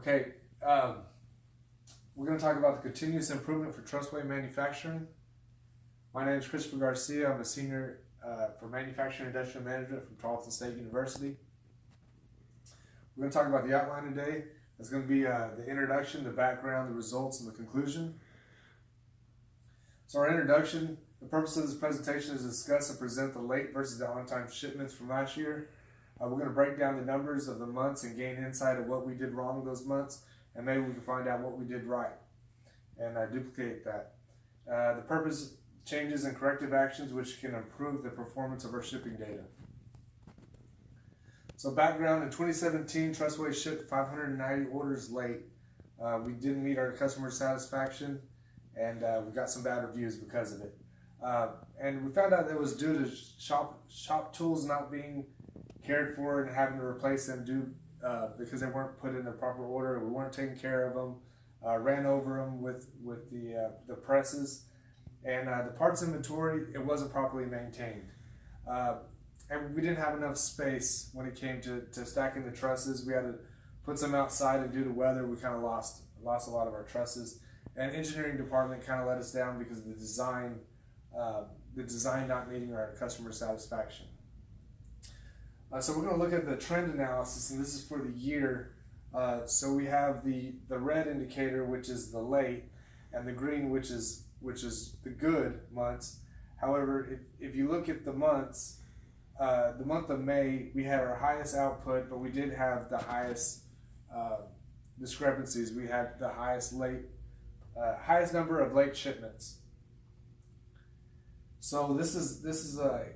Okay, we're going to talk about the continuous improvement for Trustway Manufacturing. My name is Christopher Garcia. I'm a senior for Manufacturing Industrial Management from Tarleton State University. We're going to talk about the outline today. It's going to be the introduction, the background, the results, and the conclusion. So our introduction, the purpose of this presentation is to discuss and present the late versus the on-time shipments from last year. We're going to break down the numbers of the months and gain insight of what we did wrong those months, and maybe we can find out what we did right and duplicate that. The purpose, changes and corrective actions which can improve the performance of our shipping data. So background, in 2017, Trustway shipped 590 orders late. We didn't meet our customer satisfaction, and we got some bad reviews because of it. And we found out that it was due to shop tools not being cared for and having to replace them because they weren't put in the proper order. We weren't taking care of them, ran over them with the presses, and the parts inventory, it wasn't properly maintained. And we didn't have enough space when it came to stacking the trusses. We had to put some outside, and due to weather, we kind of lost a lot of our trusses. And engineering department kind of let us down because of the design not meeting our customer satisfaction. So we're going to look at the trend analysis, and this is for the year. So we have the red indicator, which is the late, and the green, which is the good months. However, if you look at the months, the month of May, we had our highest output, but we did have the highest discrepancies. We had the highest number of late shipments. So this is a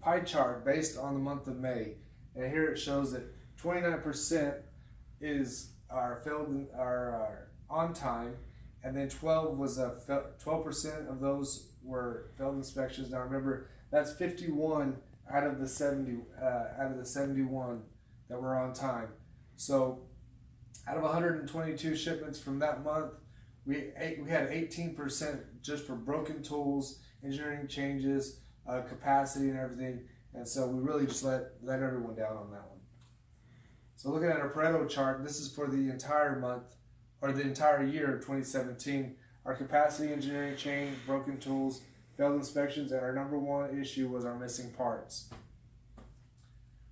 pie chart based on the month of May, and here it shows that 29% is our on time, and then 12% of those were failed inspections. Now remember, that's 51 out of the 71 that were on time. So out of 122 shipments from that month, we had 18% just for broken tools, engineering changes, capacity and everything, and so we really just let everyone down on that one. So looking at our Pareto chart, this is for the entire month, or the entire year of 2017. Our capacity, engineering change, broken tools, failed inspections, and our number one issue was our missing parts.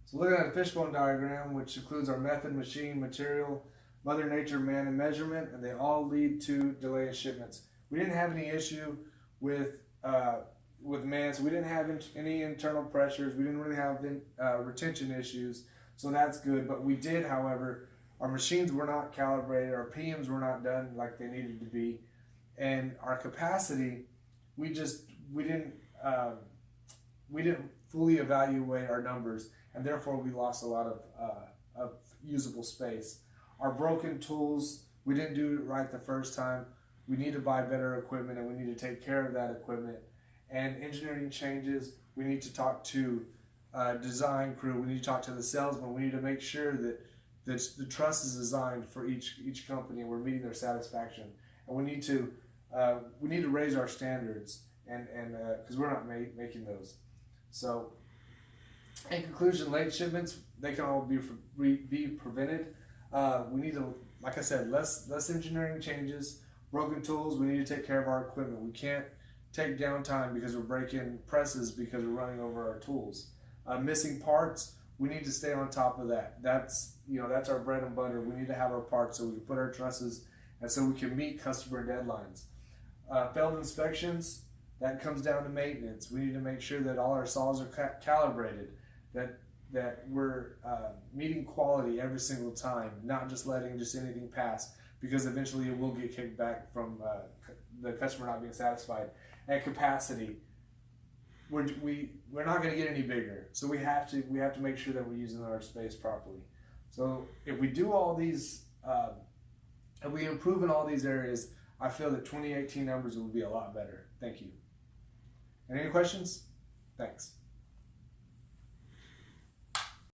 So looking at a fishbone diagram, which includes our method, machine, material, Mother Nature, man, and measurement, and they all lead to delay in shipments. We didn't have any issue with man, so we didn't have any internal pressures. We didn't really have retention issues, so that's good. But we did, however, our machines were not calibrated, our PMs were not done like they needed to be, and our capacity, we didn't fully evaluate our numbers, and therefore we lost a lot of usable space. Our broken tools, we didn't do it right the first time. We need to buy better equipment, and we need to take care of that equipment. And engineering changes, we need to talk to design crew, we need to talk to the salesman, we need to make sure that the truss is designed for each company and we're meeting their satisfaction. And we need to raise our standards, and because we're not making those. So in conclusion, late shipments, they can all be prevented. We need to, like I said, less engineering changes, broken tools, we need to take care of our equipment. We can't take downtime because we're breaking presses because we're running over our tools. Missing parts, we need to stay on top of that. That's our bread and butter. We need to have our parts so we can put our trusses and so we can meet customer deadlines. Failed inspections, that comes down to maintenance. We need to make sure that all our saws are calibrated, that we're meeting quality every single time, not just letting anything pass, because eventually it will get kicked back from the customer not being satisfied. And capacity, we're not going to get any bigger, so we have to make sure that we're using our space properly. So if we do all these, if we improve in all these areas, I feel that 2018 numbers will be a lot better. Thank you. Any questions? Thanks.